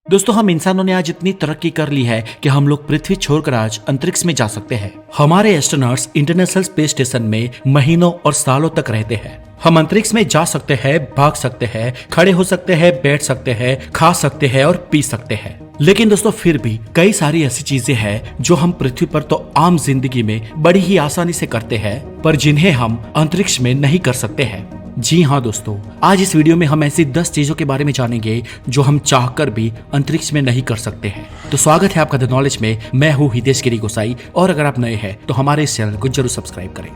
दोस्तों हम इंसानों ने आज इतनी तरक्की कर ली है कि हम लोग पृथ्वी छोड़कर आज अंतरिक्ष में जा सकते हैं। हमारे एस्ट्रोनॉट्स इंटरनेशनल स्पेस स्टेशन में महीनों और सालों तक रहते हैं। हम अंतरिक्ष में जा सकते हैं, भाग सकते हैं, खड़े हो सकते हैं, बैठ सकते हैं, खा सकते हैं और पी सकते हैं। लेकिन दोस्तों फिर भी कई सारी ऐसी चीजें हैं जो हम पृथ्वी पर तो आम जिंदगी में बड़ी ही आसानी से करते हैं, पर जिन्हें हम अंतरिक्ष में नहीं कर सकते हैं। जी हाँ दोस्तों, आज इस वीडियो में हम ऐसी 10 चीजों के बारे में जानेंगे जो हम चाहकर भी अंतरिक्ष में नहीं कर सकते हैं। तो स्वागत है आपका द नॉलेज में। मैं हूँ हितेश गिरी गोसाई और अगर आप नए हैं तो हमारे इस चैनल को जरूर सब्सक्राइब करें।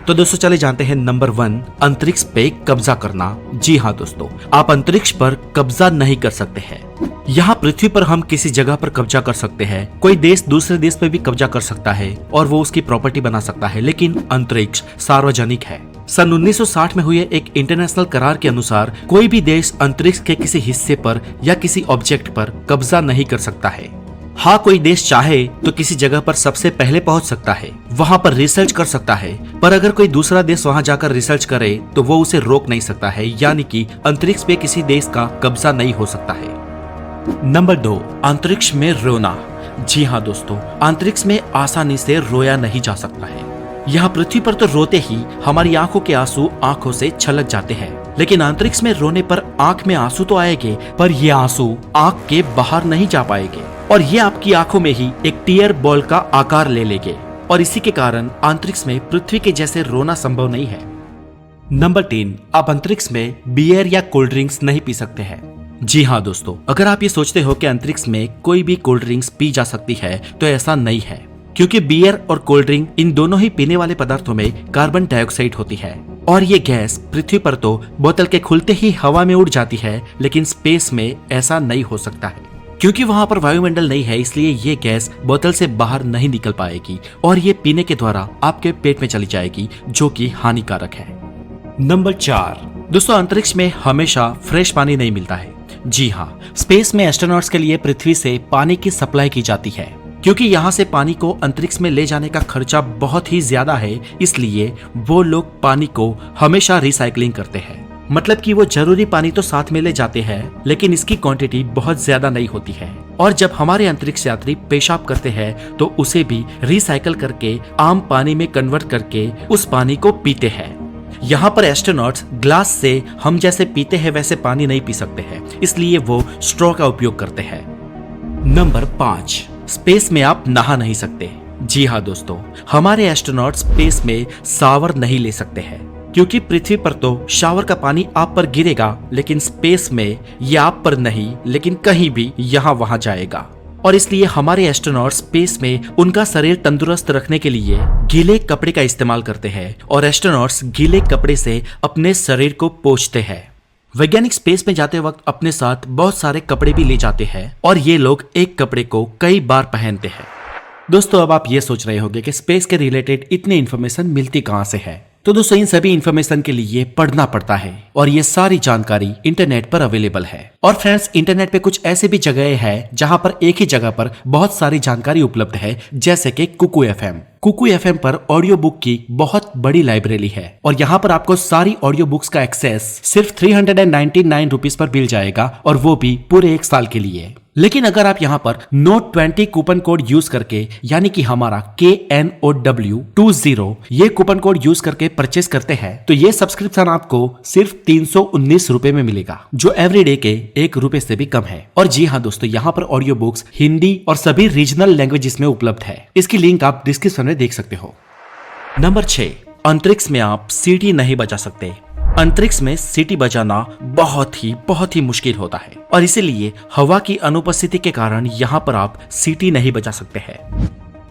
तो दोस्तों चले जानते हैं नंबर 1, अंतरिक्ष पे कब्जा करना। जी हाँ दोस्तों, आप अंतरिक्ष पर कब्जा नहीं कर सकते हैं। यहाँ पृथ्वी पर हम किसी जगह पर कब्जा कर सकते हैं, कोई देश दूसरे देश पे भी कब्जा कर सकता है और वो उसकी प्रॉपर्टी बना सकता है, लेकिन अंतरिक्ष सार्वजनिक है। सन 1960 में हुए एक इंटरनेशनल करार के अनुसार कोई भी देश अंतरिक्ष के किसी हिस्से पर या किसी ऑब्जेक्ट पर कब्जा नहीं कर सकता है। हाँ, कोई देश चाहे तो किसी जगह पर सबसे पहले पहुंच सकता है, वहां पर रिसर्च कर सकता है, पर अगर कोई दूसरा देश वहां जाकर रिसर्च करे तो वो उसे रोक नहीं सकता है, यानी कि अंतरिक्ष पे किसी देश का कब्जा नहीं हो सकता है। नंबर 2, अंतरिक्ष में रोना। जी हाँ दोस्तों, अंतरिक्ष में आसानी से रोया नहीं जा सकता है। यहाँ पृथ्वी पर तो रोते ही हमारी आंखों के आंसू आंखों से छलक जाते हैं, लेकिन अंतरिक्ष में रोने पर आंख में आंसू तो आएंगे, पर ये आंसू आंख के बाहर नहीं जा पाएंगे और ये आपकी आंखों में ही एक टीयर बॉल का आकार ले लेंगे और इसी के कारण अंतरिक्ष में पृथ्वी के जैसे रोना संभव नहीं है। नंबर 3, आप अंतरिक्ष में बियर या कोल्ड ड्रिंक्स नहीं पी सकते हैं। जी हाँ दोस्तों, अगर आप ये सोचते हो कि अंतरिक्ष में कोई भी कोल्ड ड्रिंक्स पी जा सकती है तो ऐसा नहीं है, क्योंकि बियर और कोल्ड ड्रिंक इन दोनों ही पीने वाले पदार्थों में कार्बन डाइऑक्साइड होती है और ये गैस पृथ्वी पर तो बोतल के खुलते ही हवा में उड़ जाती है, लेकिन स्पेस में ऐसा नहीं हो सकता है क्योंकि वहां पर वायुमंडल नहीं है, इसलिए ये गैस बोतल से बाहर नहीं निकल पाएगी और ये पीने के द्वारा आपके पेट में चली जाएगी, जो कि हानिकारक है। नंबर 4, दोस्तों अंतरिक्ष में हमेशा फ्रेश पानी नहीं मिलता है। जी हाँ, स्पेस में एस्ट्रोनॉट्स के लिए पृथ्वी से पानी की सप्लाई की जाती है, क्योंकि यहाँ से पानी को अंतरिक्ष में ले जाने का खर्चा बहुत ही ज्यादा है, इसलिए वो लोग पानी को हमेशा रिसाइकलिंग करते हैं। मतलब कि वो जरूरी पानी तो साथ में ले जाते हैं, लेकिन इसकी क्वांटिटी बहुत ज्यादा नहीं होती है और जब हमारे अंतरिक्ष यात्री पेशाब करते हैं तो उसे भी रिसाइकल करके आम पानी में कन्वर्ट करके उस पानी को पीते हैं। यहाँ पर एस्ट्रोनॉट्स ग्लास से हम जैसे पीते हैं वैसे पानी नहीं पी सकते हैं, इसलिए वो स्ट्रॉ का उपयोग करते हैं। नंबर 5, स्पेस में आप नहा नहीं सकते। जी हाँ दोस्तों, हमारे एस्ट्रोनॉट स्पेस में शावर नहीं ले सकते हैं, क्योंकि पृथ्वी पर तो शावर का पानी आप पर गिरेगा, लेकिन स्पेस में ये आप पर नहीं लेकिन कहीं भी यहाँ वहां जाएगा और इसलिए हमारे एस्ट्रोनॉट स्पेस में उनका शरीर तंदुरुस्त रखने के लिए गीले कपड़े का इस्तेमाल करते हैं और एस्ट्रोनॉट्स गीले कपड़े से अपने शरीर को पोंछते हैं। वैज्ञानिक स्पेस में जाते वक्त अपने साथ बहुत सारे कपड़े भी ले जाते हैं और ये लोग एक कपड़े को कई बार पहनते हैं। दोस्तों अब आप ये सोच रहे होंगे कि स्पेस के रिलेटेड इतनी इन्फॉर्मेशन मिलती कहाँ से है, तो दोस्तों इन सभी इन्फॉर्मेशन के लिए पढ़ना पड़ता है और ये सारी जानकारी इंटरनेट पर अवेलेबल है। और फ्रेंड्स, इंटरनेट पे कुछ ऐसे भी जगह है जहाँ पर एक ही जगह पर बहुत सारी जानकारी उपलब्ध है, जैसे कि कुकू एफएम। कुकू एफएम पर ऑडियो बुक की बहुत बड़ी लाइब्रेरी है और यहाँ पर आपको सारी ऑडियो बुक्स का एक्सेस सिर्फ 399 रुपीज पर मिल जाएगा और वो भी पूरे 1 साल के लिए। लेकिन अगर आप यहाँ पर नोट 20 कूपन कोड यूज करके, यानी कि हमारा KNOW20 ये कूपन कोड यूज करके परचेस करते हैं तो ये सब्सक्रिप्शन आपको सिर्फ 319 रुपए में मिलेगा, जो एवरीडे के 1 रुपए से भी कम है। और जी हाँ दोस्तों, यहाँ पर ऑडियो बुक्स हिंदी और सभी रीजनल लैंग्वेजेस में उपलब्ध है। इसकी लिंक आप डिस्क्रिप्शन में देख सकते हो। नंबर 6, अंतरिक्ष में आप सीटी नहीं बजा सकते। अंतरिक्ष में सीटी बजाना बहुत ही मुश्किल होता है और इसीलिए हवा की अनुपस्थिति के कारण यहाँ पर आप सीटी नहीं बजा सकते हैं।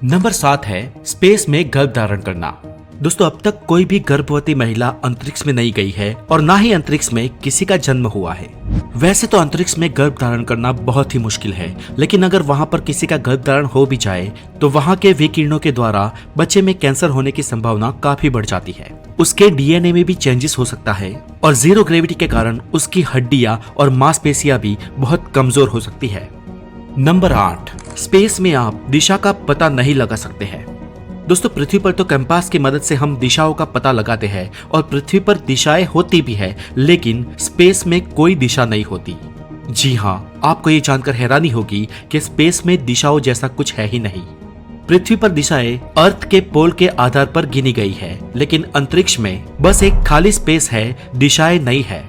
नंबर 7 है स्पेस में गर्भ धारण करना। दोस्तों अब तक कोई भी गर्भवती महिला अंतरिक्ष में नहीं गई है और ना ही अंतरिक्ष में किसी का जन्म हुआ है। वैसे तो अंतरिक्ष में गर्भ धारण करना बहुत ही मुश्किल है, लेकिन अगर वहां पर किसी का गर्भ धारण हो भी जाए तो वहां के विकिरणों के द्वारा बच्चे में कैंसर होने की संभावना काफी बढ़ जाती है। उसके डीएनए में भी चेंजेस हो सकता है और जीरो ग्रेविटी के कारण उसकी हड्डियां और मांसपेशियां भी बहुत कमजोर हो सकती है। नंबर 8, स्पेस में आप दिशा का पता नहीं लगा सकते हैं। दोस्तों पृथ्वी पर तो कंपास की मदद से हम दिशाओं का पता लगाते हैं और पृथ्वी पर दिशाएं होती भी है, लेकिन स्पेस में कोई दिशा नहीं होती। जी हाँ, आपको ये जानकर हैरानी होगी कि स्पेस में दिशाओं जैसा कुछ है ही नहीं। पृथ्वी पर दिशाएं अर्थ के पोल के आधार पर गिनी गई है, लेकिन अंतरिक्ष में बस एक खाली स्पेस है, दिशाएं नहीं है।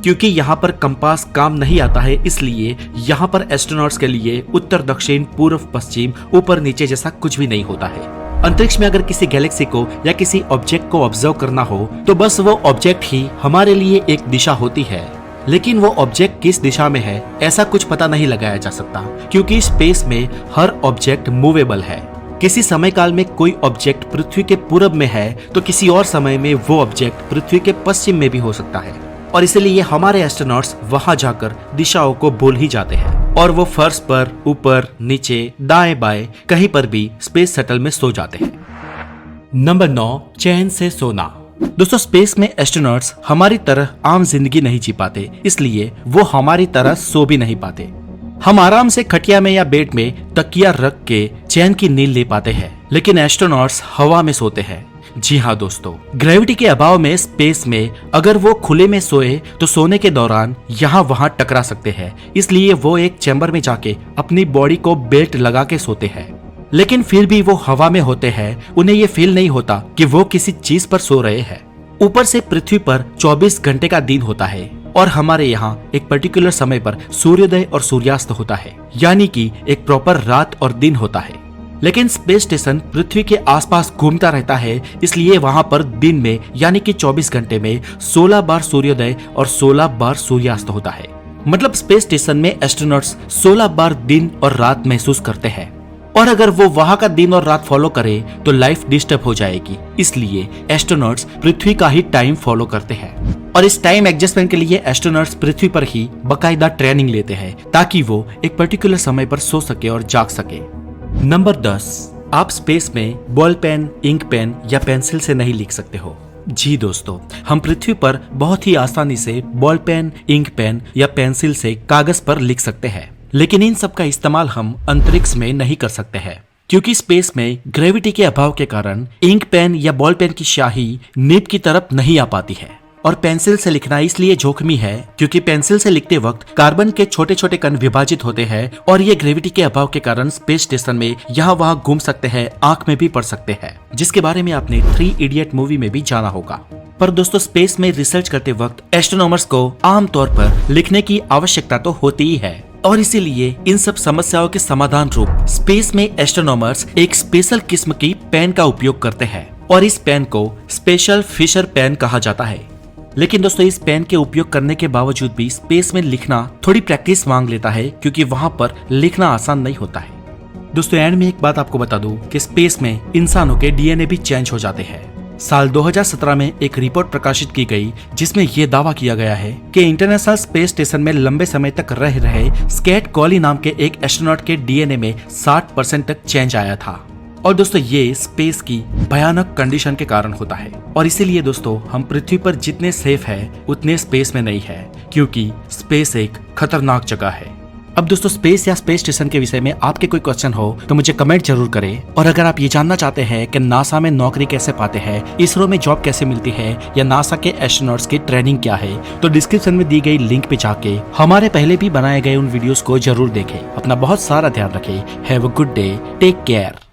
क्योंकि यहाँ पर कंपास काम नहीं आता है, इसलिए यहाँ पर एस्ट्रोनॉट्स के लिए उत्तर दक्षिण पूर्व पश्चिम ऊपर नीचे जैसा कुछ भी नहीं होता है। अंतरिक्ष में अगर किसी गैलेक्सी को या किसी ऑब्जेक्ट को ऑब्जर्व करना हो तो बस वो ऑब्जेक्ट ही हमारे लिए एक दिशा होती है, लेकिन वो ऑब्जेक्ट किस दिशा में है ऐसा कुछ पता नहीं लगाया जा सकता, क्योंकि स्पेस में हर ऑब्जेक्ट मूवेबल है। किसी समय काल में कोई ऑब्जेक्ट पृथ्वी के पूरब में है तो किसी और समय में वो ऑब्जेक्ट पृथ्वी के पश्चिम में भी हो सकता है, और इसीलिए हमारे एस्ट्रोनॉट्स वहां जाकर दिशाओं को भूल ही जाते हैं और वो फर्श पर, ऊपर, नीचे, दाएं बाएं कहीं पर भी स्पेस शटल में सो जाते हैं। नंबर 9, चैन से सोना। दोस्तों, स्पेस में एस्ट्रोनॉट्स हमारी तरह आम जिंदगी नहीं जी पाते, इसलिए वो हमारी तरह सो भी नहीं पाते। हम आराम से खटिया में या बेड में तकिया रख के चैन की नींद ले पाते हैं, लेकिन एस्ट्रोनॉट्स हवा में सोते हैं। जी हाँ दोस्तों, ग्रेविटी के अभाव में स्पेस में अगर वो खुले में सोए तो सोने के दौरान यहाँ वहाँ टकरा सकते हैं, इसलिए वो एक चैम्बर में जाके अपनी बॉडी को बेल्ट लगा के सोते हैं। लेकिन फिर भी वो हवा में होते हैं, उन्हें ये फील नहीं होता कि वो किसी चीज पर सो रहे हैं। ऊपर से पृथ्वी पर 24 घंटे का दिन होता है और हमारे यहाँ एक पर्टिकुलर समय पर सूर्योदय और सूर्यास्त होता है, यानी कि एक प्रॉपर रात और दिन होता है। लेकिन स्पेस स्टेशन पृथ्वी के आसपास घूमता रहता है, इसलिए वहां पर दिन में यानी कि 24 घंटे में 16 बार सूर्योदय और 16 बार सूर्यास्त होता है। मतलब स्पेस स्टेशन में एस्ट्रोनॉट्स 16 बार दिन और रात महसूस करते हैं, और अगर वो वहां का दिन और रात फॉलो करे तो लाइफ डिस्टर्ब हो जाएगी, इसलिए एस्ट्रोनॉट्स पृथ्वी का ही टाइम फॉलो करते हैं। और इस टाइम एडजस्टमेंट के लिए एस्ट्रोनॉट्स पृथ्वी पर ही बाकायदा ट्रेनिंग लेते हैं ताकि वो एक पर्टिकुलर समय पर सो सके और जाग सके। नंबर 10, आप स्पेस में बॉल पेन, इंक पेन या पेंसिल से नहीं लिख सकते हो। जी दोस्तों, हम पृथ्वी पर बहुत ही आसानी से बॉल पेन, इंक पेन या पेंसिल से कागज पर लिख सकते हैं, लेकिन इन सब का इस्तेमाल हम अंतरिक्ष में नहीं कर सकते हैं, क्योंकि स्पेस में ग्रेविटी के अभाव के कारण इंक पेन या बॉल पेन की स्याही निब की तरफ नहीं आ पाती है। और पेंसिल से लिखना इसलिए जोखिमी है क्योंकि पेंसिल से लिखते वक्त कार्बन के छोटे छोटे कण विभाजित होते हैं और ये ग्रेविटी के अभाव के कारण स्पेस स्टेशन में यहाँ वहाँ घूम सकते हैं, आंख में भी पड़ सकते हैं, जिसके बारे में आपने 3 इडियट मूवी में भी जाना होगा। पर दोस्तों, स्पेस में रिसर्च करते वक्त एस्ट्रोनॉमर्स को आमतौर पर लिखने की आवश्यकता तो होती ही है, और इसीलिए इन सब समस्याओं के समाधान रूप स्पेस में एस्ट्रोनॉमर्स एक स्पेशल किस्म की पेन का उपयोग करते हैं, और इस पेन को स्पेशल फिशर पेन कहा जाता है। लेकिन दोस्तों, इस पेन के उपयोग करने के बावजूद भी स्पेस में लिखना थोड़ी प्रैक्टिस मांग लेता है, क्योंकि वहां पर लिखना आसान नहीं होता है। दोस्तों, एंड में एक बात आपको बता दूं कि स्पेस में इंसानों के डीएनए भी चेंज हो जाते हैं। साल 2017 में एक रिपोर्ट प्रकाशित की गई जिसमें यह दावा किया गया है कि इंटरनेशनल स्पेस स्टेशन में लंबे समय तक रह रहे स्कैट कॉली नाम के एक एस्ट्रोनॉट के डीएनए में 60% तक चेंज आया था। और दोस्तों, ये स्पेस की भयानक कंडीशन के कारण होता है, और इसीलिए दोस्तों हम पृथ्वी पर जितने सेफ है उतने स्पेस में नहीं है, क्योंकि स्पेस एक खतरनाक जगह है। अब दोस्तों, स्पेस या स्पेस स्टेशन के विषय में आपके कोई क्वेश्चन हो तो मुझे कमेंट जरूर करें, और अगर आप ये जानना चाहते हैं कि नासा में नौकरी कैसे पाते हैं, इसरो में जॉब कैसे मिलती है, या नासा के एस्ट्रोनॉट्स की ट्रेनिंग क्या है, तो डिस्क्रिप्शन में दी गई लिंक पे जाके हमारे पहले भी बनाए गए उन वीडियोस को जरूर देखें। अपना बहुत सारा ध्यान रखें। Have a good day, take care.